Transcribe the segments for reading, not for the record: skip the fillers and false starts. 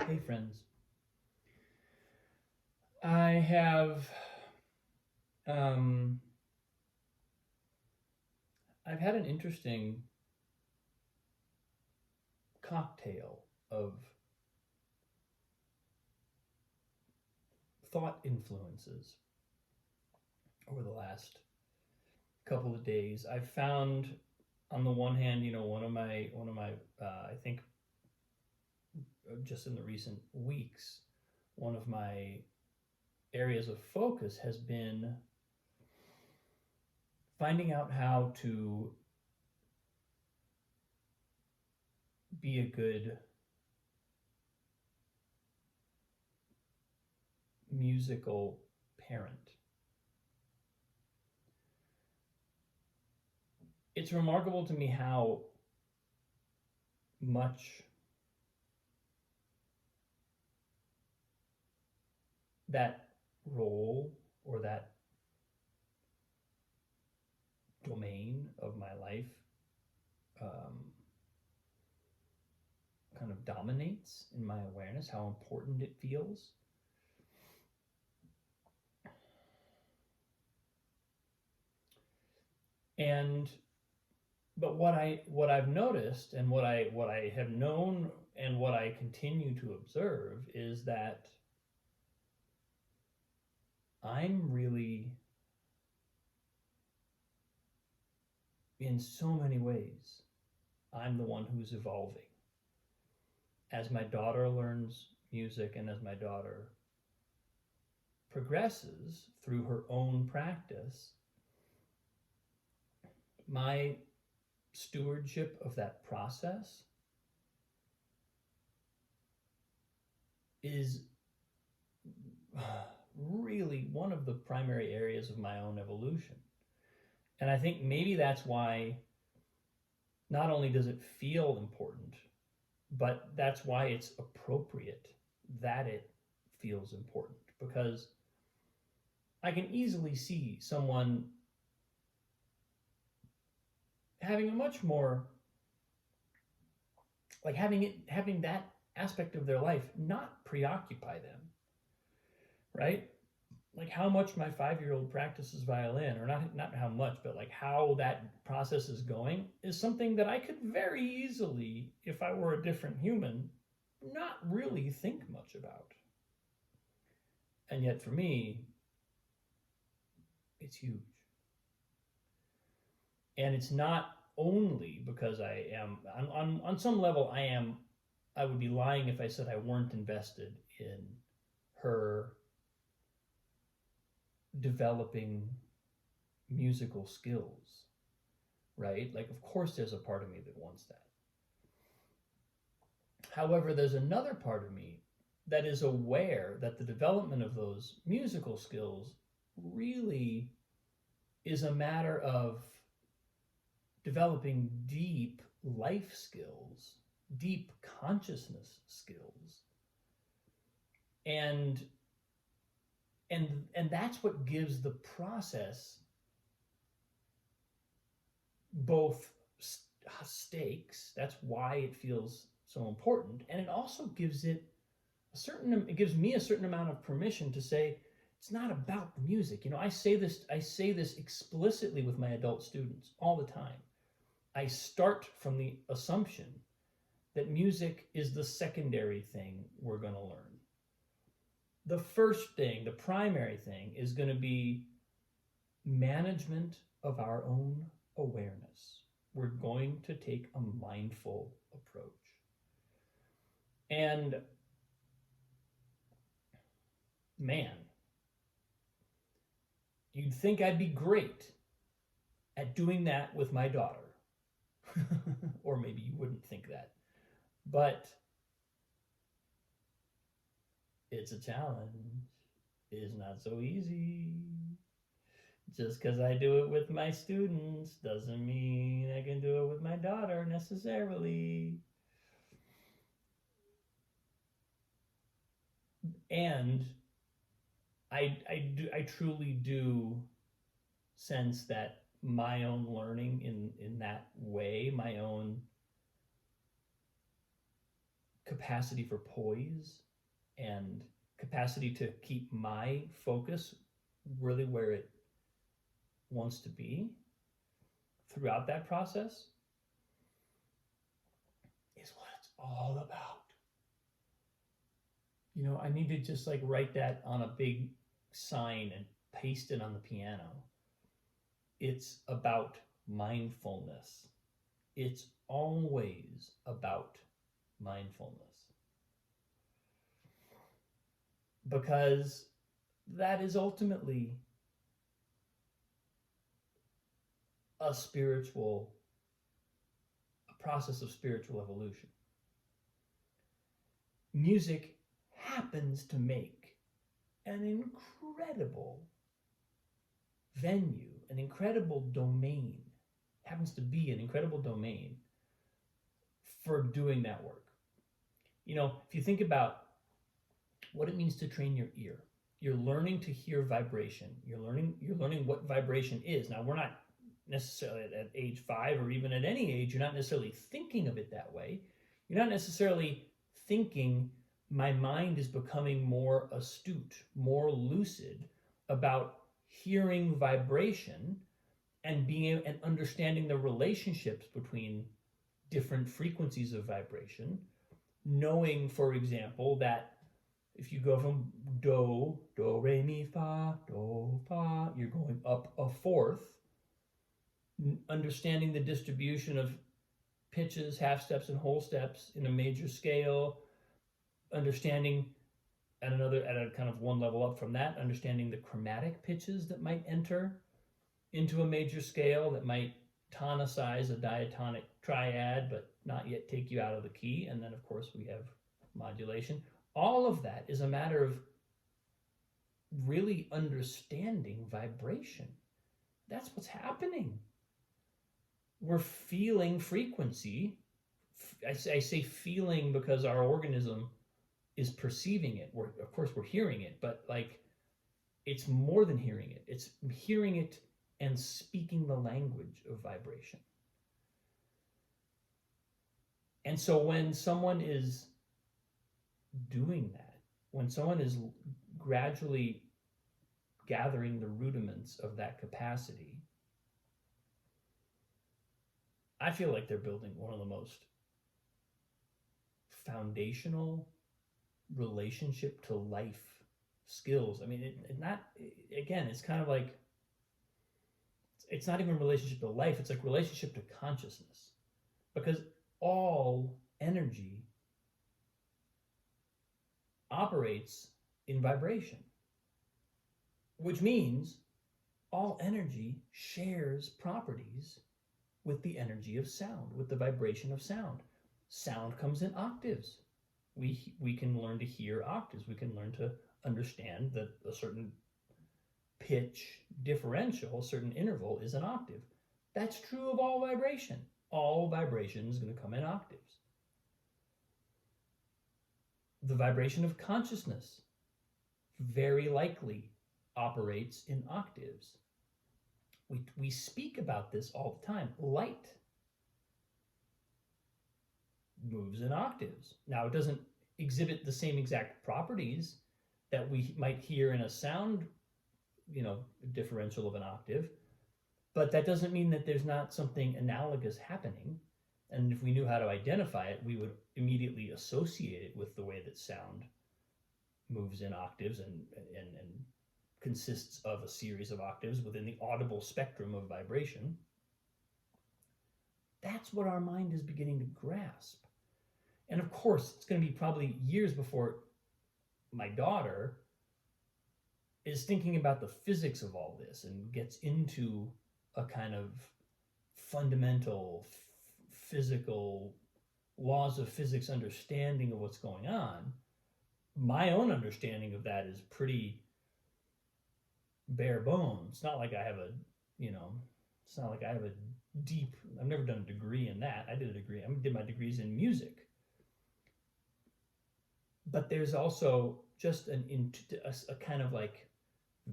Hey friends, I have um, I've had an interesting cocktail of thought influences over the last couple of days. I've found, on the one hand, one of my I think just in the recent weeks, one of my areas of focus has been finding out how to be a good musical parent. It's remarkable to me how much that role or that domain of my life um, kind of dominates in my awareness, how important it feels. And but what I've noticed and what I have known and what I continue to observe is that I'm really, in so many ways, I'm the one who's evolving. As my daughter learns music and as my daughter progresses through her own practice, my stewardship of that process is really one of the primary areas of my own evolution. And I think maybe that's why not only does it feel important, but that's why it's appropriate that it feels important. Because I can easily see someone having a much more, like having that aspect of their life not preoccupy them, right? Like how much my 5 year old practices violin, or not how much, but like how that process is going, is something that I could very easily, if I were a different human, not really think much about. And yet for me, it's huge. And it's not only because I am on some level I would be lying if I said I weren't invested in her developing musical skills, right? Like, of course, there's a part of me that wants that. However, there's another part of me that is aware that the development of those musical skills really is a matter of developing deep life skills, deep consciousness skills. And and that's what gives the process both stakes. That's why it feels so important, and it also gives it gives me a certain amount of permission to say it's not about the music. I say this explicitly with my adult students all the time. I start from the assumption that music is the secondary thing we're going to learn. The first thing, the primary thing, is going to be management of our own awareness. We're going to take a mindful approach. And man, you'd think I'd be great at doing that with my daughter. Or maybe you wouldn't think that. But it's a challenge. It's not so easy. Just because I do it with my students doesn't mean I can do it with my daughter necessarily. And I truly do sense that my own learning in that way, my own capacity for poise and capacity to keep my focus really where it wants to be throughout that process is what it's all about. I need to just like write that on a big sign and paste it on the piano. It's about mindfulness. It's always about mindfulness. Because that is ultimately a process of spiritual evolution. Music happens to make an incredible venue, an incredible domain, happens to be an incredible domain for doing that work. If you think about what it means to train your ear, you're learning to hear vibration. You're learning what vibration is. Now, we're not necessarily at age 5 or even at any age, you're not necessarily thinking of it that way. You're not necessarily thinking, my mind is becoming more astute, more lucid about hearing vibration and and understanding the relationships between different frequencies of vibration. Knowing, for example, that if you go from do, re, mi, fa, do, fa, you're going up a fourth. Understanding the distribution of pitches, half steps, and whole steps in a major scale. Understanding at a kind of one level up from that, understanding the chromatic pitches that might enter into a major scale that might tonicize a diatonic triad, but not yet take you out of the key. And then, of course, we have modulation. All of that is a matter of really understanding vibration. That's what's happening. We're feeling frequency. I say feeling because our organism is perceiving it. Of course, we're hearing it, but like, it's more than hearing it. It's hearing it and speaking the language of vibration. And so when someone is doing that, when someone is gradually gathering the rudiments of that capacity, I feel like they're building one of the most foundational relationship to life skills. I mean, it's kind of like, it's not even relationship to life, it's like relationship to consciousness. Because all energy operates in vibration, which means all energy shares properties with the energy of sound, with the vibration of sound. Sound comes in octaves. We can learn to hear octaves. We can learn to understand that a certain pitch differential, a certain interval is an octave. That's true of all vibration. All vibration is going to come in octaves. The vibration of consciousness very likely operates in octaves. We speak about this all the time. Light moves in octaves. Now, it doesn't exhibit the same exact properties that we might hear in a sound, differential of an octave, but that doesn't mean that there's not something analogous happening. And if we knew how to identify it, we would immediately associate it with the way that sound moves in octaves and consists of a series of octaves within the audible spectrum of vibration. That's what our mind is beginning to grasp. And of course, it's going to be probably years before my daughter is thinking about the physics of all this and gets into a kind of fundamental physical laws of physics understanding of what's going on. My own understanding of that is pretty bare bones. It's not like I have a deep, I've never done a degree in that. I did my degrees in music. But there's also just a kind of like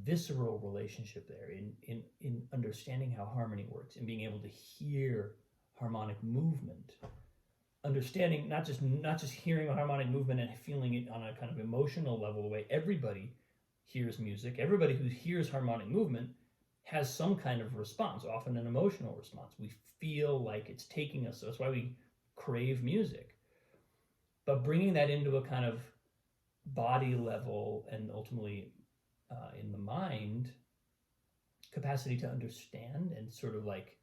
visceral relationship there in understanding how harmony works and being able to hear harmonic movement understanding, not just hearing a harmonic movement and feeling it on a kind of emotional level, the way everybody hears music. Everybody who hears harmonic movement has some kind of response, often an emotional response. We feel like it's taking us. So that's why we crave music. But bringing that into a kind of body level and ultimately in the mind capacity to understand and sort of like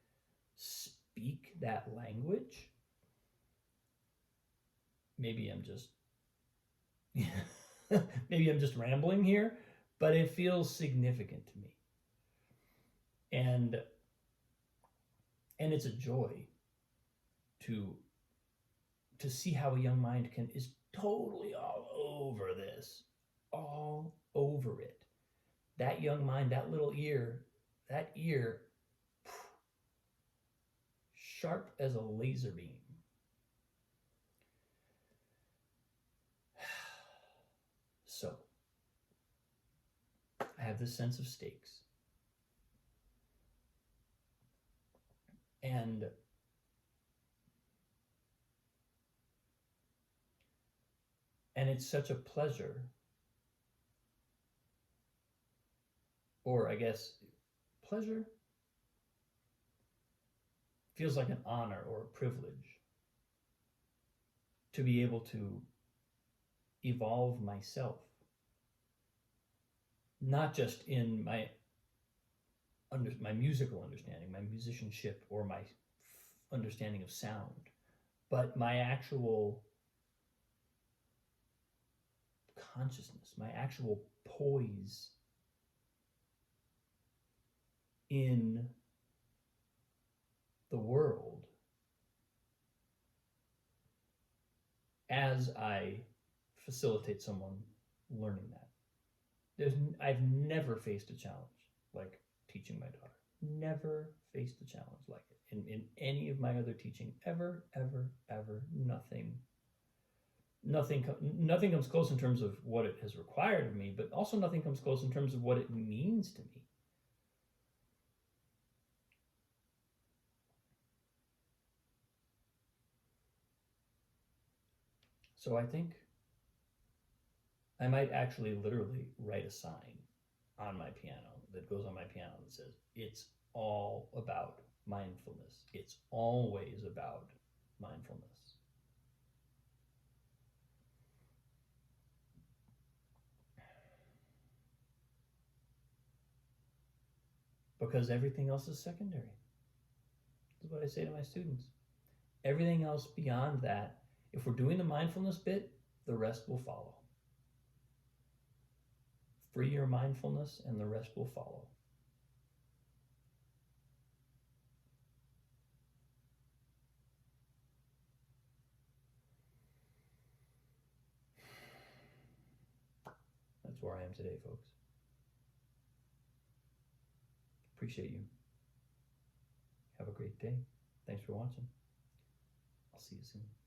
speak that language. Maybe I'm just maybe I'm just rambling here, but it feels significant to me. And it's a joy to see how a young mind is totally all over this, all over it. That young mind, that little ear, sharp as a laser beam. So, I have this sense of stakes. And it's such a pleasure, or I guess pleasure feels like an honor or a privilege to be able to evolve myself, not just in my musical understanding, my musicianship, or my understanding of sound, but my actual consciousness, my actual poise in the world as I facilitate someone learning that. I've never faced a challenge like teaching my daughter. Never faced a challenge like it in any of my other teaching, ever. Nothing comes close in terms of what it has required of me, but also nothing comes close in terms of what it means to me. So I think I might actually literally write a sign on my piano that goes on my piano that says, "It's all about mindfulness. It's always about mindfulness." Because everything else is secondary. That's what I say to my students. Everything else beyond that, if we're doing the mindfulness bit, the rest will follow. Free your mindfulness and the rest will follow. That's where I am today, folks. Appreciate you. Have a great day. Thanks for watching. I'll see you soon.